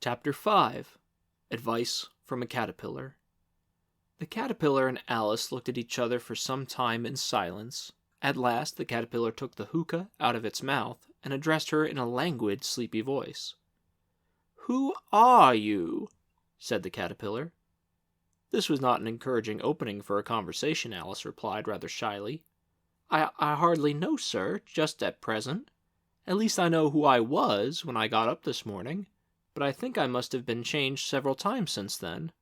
Chapter 5. Advice from a Caterpillar. The caterpillar and Alice looked at each other for some time in silence. At last the caterpillar took the hookah out of its mouth and addressed her in a languid, sleepy voice. "Who are you?" said the caterpillar. This was not an encouraging opening for a conversation, Alice replied rather shyly. I hardly know, sir, just at present. At least I know who I was when I got up this morning, but I think I must have been changed several times since then."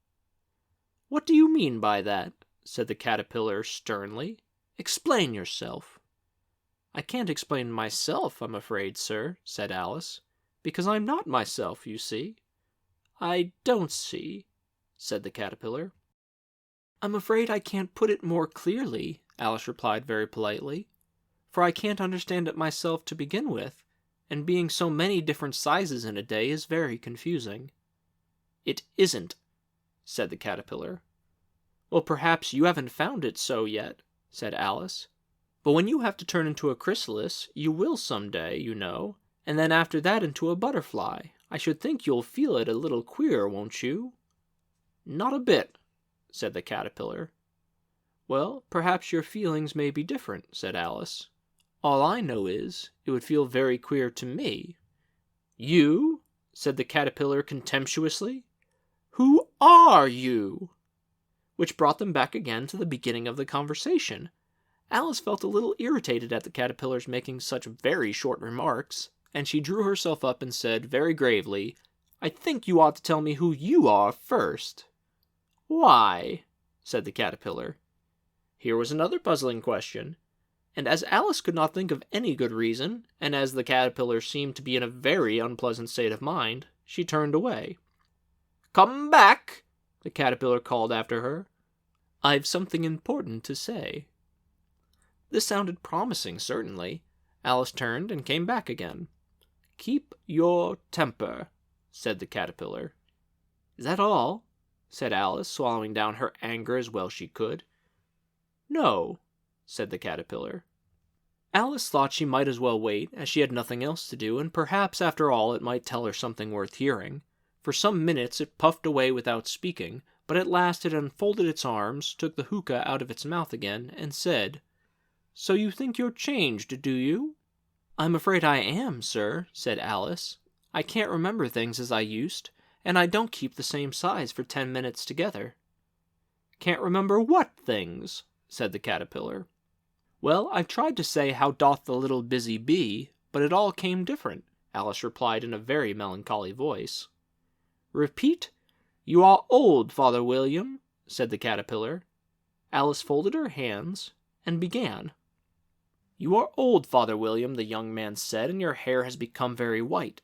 "What do you mean by that?" said the caterpillar sternly. "Explain yourself." "I can't explain myself, I'm afraid, sir," said Alice, "because I'm not myself, you see." "I don't see," said the caterpillar. "I'm afraid I can't put it more clearly," Alice replied very politely, "for I can't understand it myself to begin with, and being so many different sizes in a day is very confusing." "It isn't," said the caterpillar. "Well, perhaps you haven't found it so yet," said Alice. "But when you have to turn into a chrysalis, you will some day, you know, and then after that into a butterfly. I should think you'll feel it a little queer, won't you?" "Not a bit," said the caterpillar. "Well, perhaps your feelings may be different," said Alice. "All I know is, it would feel very queer to me." "You?" said the caterpillar contemptuously. "Who are you?" Which brought them back again to the beginning of the conversation. Alice felt a little irritated at the caterpillar's making such very short remarks, and she drew herself up and said very gravely, "I think you ought to tell me who you are first." "Why?" said the caterpillar. Here was another puzzling question, and as Alice could not think of any good reason, and as the caterpillar seemed to be in a very unpleasant state of mind, she turned away. "Come back!" the caterpillar called after her. "I've something important to say." This sounded promising, certainly. Alice turned and came back again. "Keep your temper," said the caterpillar. "Is that all?" said Alice, swallowing down her anger as well she could. "No," said the caterpillar. Alice thought she might as well wait, as she had nothing else to do, and perhaps after all it might tell her something worth hearing. For some minutes it puffed away without speaking, but at last it unfolded its arms, took the hookah out of its mouth again, and said, "So you think you're changed, do you?" "I'm afraid I am, sir," said Alice. "I can't remember things as I used, and I don't keep the same size for 10 minutes together." "Can't remember what things?" said the caterpillar. "Well, I've tried to say, 'How doth the little busy bee,' but it all came different," Alice replied in a very melancholy voice. "Repeat, 'You are old, Father William,'" said the caterpillar. Alice folded her hands and began. "You are old, Father William," the young man said, "and your hair has become very white.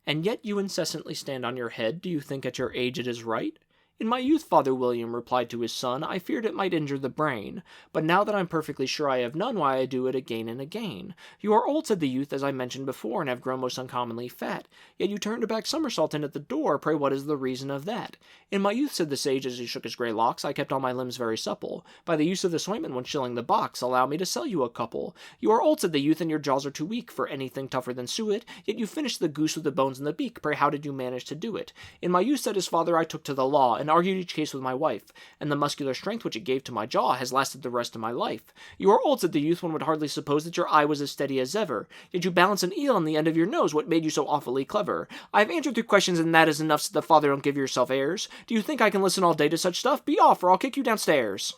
And yet you incessantly stand on your head. Do you think at your age it is right?" "In my youth," Father William replied to his son, "I feared it might injure the brain. But now that I'm perfectly sure I have none, why I do it again and again." "You are old," said the youth, "as I mentioned before, and have grown most uncommonly fat. Yet you turned a back somersault in at the door. Pray what is the reason of that?" "In my youth," said the sage, as he shook his grey locks, "I kept all my limbs very supple. By the use of this ointment, 1 shilling the box. Allow me to sell you a couple." "You are old," said the youth, "and your jaws are too weak for anything tougher than suet. Yet you finished the goose with the bones in the beak. Pray how did you manage to do it?" "In my youth," said his father, "I took to the law, and argued each case with my wife, and the muscular strength which it gave to my jaw has lasted the rest of my life." "You are old," said the youth, "one would hardly suppose that your eye was as steady as ever. Yet you balance an eel on the end of your nose. What made you so awfully clever?" "I have answered 3 questions, and that is enough," said the father. "Don't give yourself airs. Do you think I can listen all day to such stuff? Be off, or I'll kick you downstairs."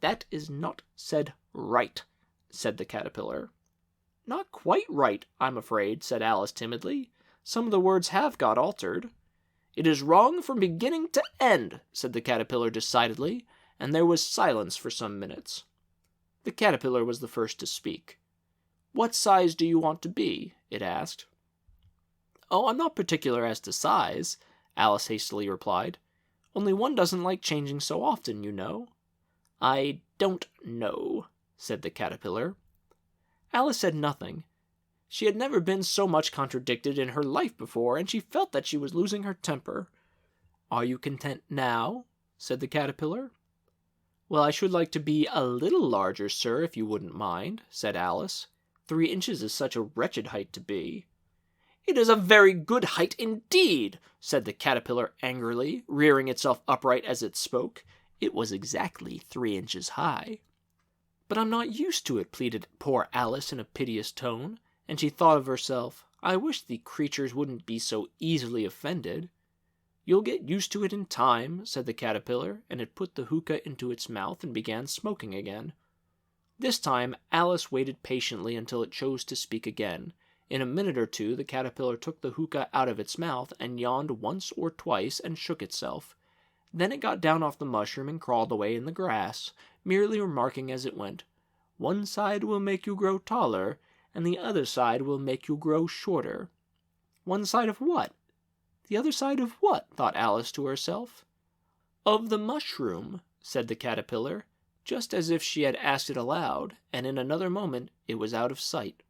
"That is not said right," said the caterpillar. "Not quite right, I'm afraid," said Alice timidly. "Some of the words have got altered." "It is wrong from beginning to end," said the caterpillar decidedly, and there was silence for some minutes. The caterpillar was the first to speak. "What size do you want to be?" it asked. "Oh, I'm not particular as to size," Alice hastily replied. "Only one doesn't like changing so often, you know." "I don't know," said the caterpillar. Alice said nothing. She had never been so much contradicted in her life before, and she felt that she was losing her temper. "Are you content now?" said the caterpillar. "Well, I should like to be a little larger, sir, if you wouldn't mind," said Alice. 3 inches is such a wretched height to be." "It is a very good height indeed," said the caterpillar angrily, rearing itself upright as it spoke. It was exactly 3 inches high. "But I'm not used to it," pleaded poor Alice in a piteous tone, and she thought of herself, "I wish the creatures wouldn't be so easily offended." "You'll get used to it in time," said the caterpillar, and it put the hookah into its mouth and began smoking again. This time Alice waited patiently until it chose to speak again. In a minute or two the caterpillar took the hookah out of its mouth and yawned once or twice and shook itself. Then it got down off the mushroom and crawled away in the grass, merely remarking as it went, "One side will make you grow taller, and the other side will make you grow shorter." "One side of what? The other side of what?" thought Alice to herself. "Of the mushroom," said the caterpillar, just as if she had asked it aloud, and in another moment it was out of sight.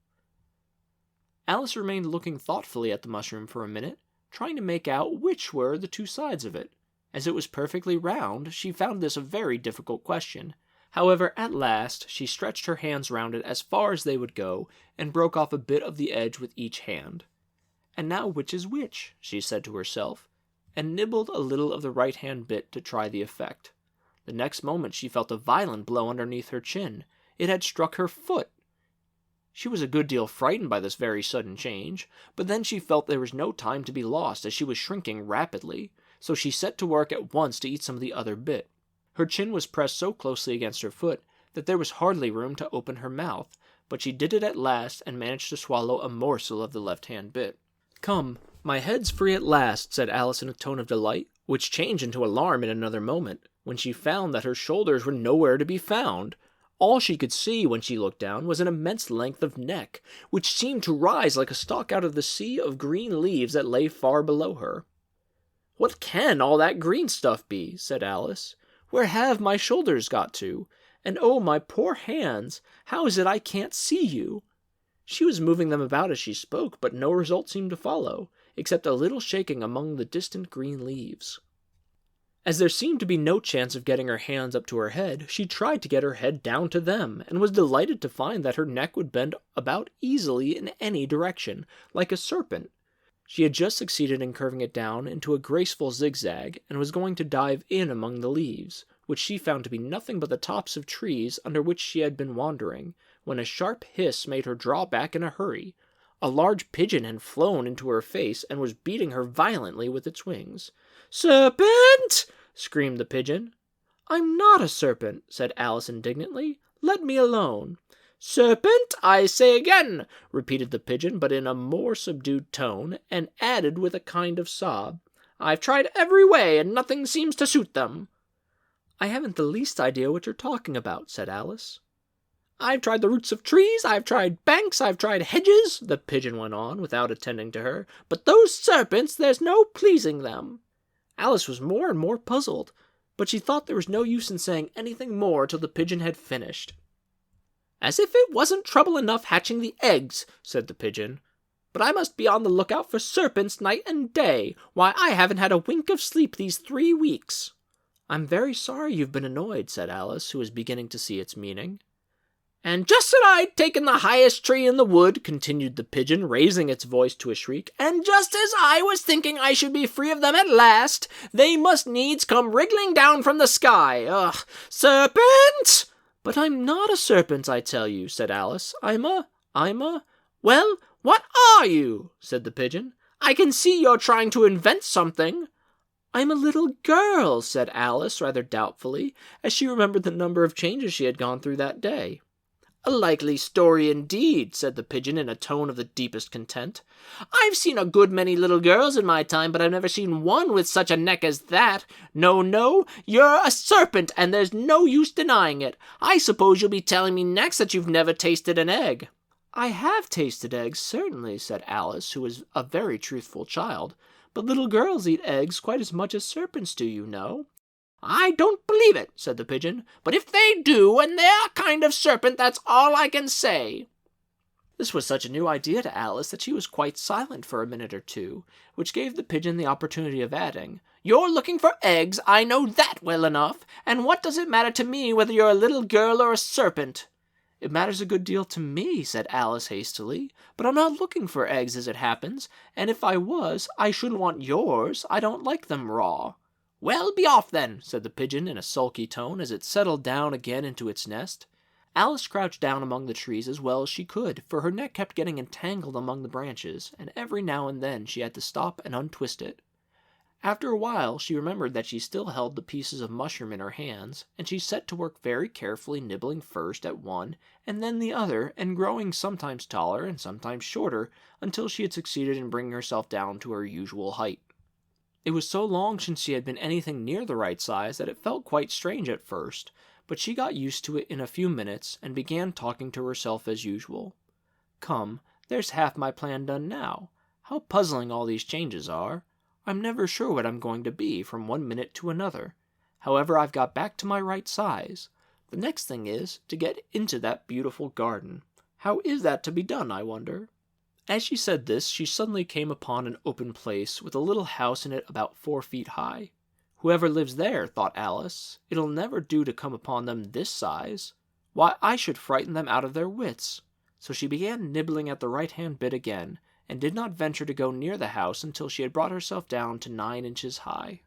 Alice remained looking thoughtfully at the mushroom for a minute, trying to make out which were the 2 sides of it. As it was perfectly round, she found this a very difficult question. However, at last, she stretched her hands round it as far as they would go, and broke off a bit of the edge with each hand. "And now which is which?" she said to herself, and nibbled a little of the right-hand bit to try the effect. The next moment she felt a violent blow underneath her chin. It had struck her foot. She was a good deal frightened by this very sudden change, but then she felt there was no time to be lost as she was shrinking rapidly, so she set to work at once to eat some of the other bit. Her chin was pressed so closely against her foot that there was hardly room to open her mouth, but she did it at last and managed to swallow a morsel of the left-hand bit. "Come, my head's free at last," said Alice in a tone of delight, which changed into alarm in another moment, when she found that her shoulders were nowhere to be found. All she could see when she looked down was an immense length of neck, which seemed to rise like a stalk out of the sea of green leaves that lay far below her. "What can all that green stuff be?" said Alice. "Where have my shoulders got to? And oh, my poor hands, how is it I can't see you?" She was moving them about as she spoke, but no result seemed to follow, except a little shaking among the distant green leaves. As there seemed to be no chance of getting her hands up to her head, she tried to get her head down to them, and was delighted to find that her neck would bend about easily in any direction, like a serpent. She had just succeeded in curving it down into a graceful zigzag, and was going to dive in among the leaves, which she found to be nothing but the tops of trees under which she had been wandering, when a sharp hiss made her draw back in a hurry. A large pigeon had flown into her face and was beating her violently with its wings. "Serpent!" screamed the pigeon. "I'm not a serpent," said Alice indignantly. "Let me alone." "Serpent, I say again," repeated the pigeon, but in a more subdued tone, and added with a kind of sob, "I've tried every way, and nothing seems to suit them." "I haven't the least idea what you're talking about," said Alice. "I've tried the roots of trees, I've tried banks, I've tried hedges," the pigeon went on, without attending to her, "but those serpents, there's no pleasing them." Alice was more and more puzzled, but she thought there was no use in saying anything more till the pigeon had finished. "As if it wasn't trouble enough hatching the eggs," said the pigeon. "But I must be on the lookout for serpents night and day. Why, I haven't had a wink of sleep these 3 weeks." "I'm very sorry you've been annoyed," said Alice, who was beginning to see its meaning. "And just as I'd taken the highest tree in the wood," continued the pigeon, raising its voice to a shriek, "and just as I was thinking I should be free of them at last, they must needs come wriggling down from the sky. Ugh! Serpent!" "But I'm not a serpent, I tell you," said Alice. I'm a... "Well, what are you?" said the pigeon. "I can see you're trying to invent something." "I'm a little girl," said Alice, rather doubtfully, as she remembered the number of changes she had gone through that day. "A likely story indeed," said the pigeon in a tone of the deepest content. "I've seen a good many little girls in my time, but I've never seen one with such a neck as that. No, you're a serpent, and there's no use denying it. I suppose you'll be telling me next that you've never tasted an egg." "I have tasted eggs, certainly," said Alice, who was a very truthful child, "but little girls eat eggs quite as much as serpents do, you know." "I don't believe it," said the pigeon, "but if they do, and they're a kind of serpent, that's all I can say." This was such a new idea to Alice that she was quite silent for a minute or two, which gave the pigeon the opportunity of adding, "You're looking for eggs, I know that well enough, and what does it matter to me whether you're a little girl or a serpent?" "It matters a good deal to me," said Alice hastily, "but I'm not looking for eggs as it happens, and if I was, I shouldn't want yours. I don't like them raw." "Well, be off then," said the pigeon in a sulky tone as it settled down again into its nest. Alice crouched down among the trees as well as she could, for her neck kept getting entangled among the branches, and every now and then she had to stop and untwist it. After a while she remembered that she still held the pieces of mushroom in her hands, and she set to work very carefully nibbling first at one and then the other, and growing sometimes taller and sometimes shorter, until she had succeeded in bringing herself down to her usual height. It was so long since she had been anything near the right size that it felt quite strange at first, but she got used to it in a few minutes and began talking to herself as usual. "Come, there's half my plan done now. How puzzling all these changes are. I'm never sure what I'm going to be from one minute to another. However, I've got back to my right size. The next thing is to get into that beautiful garden. How is that to be done, I wonder?" As she said this, she suddenly came upon an open place with a little house in it about 4 feet high. "Whoever lives there," thought Alice, "it'll never do to come upon them this size. Why, I should frighten them out of their wits." So she began nibbling at the right-hand bit again, and did not venture to go near the house until she had brought herself down to 9 inches high.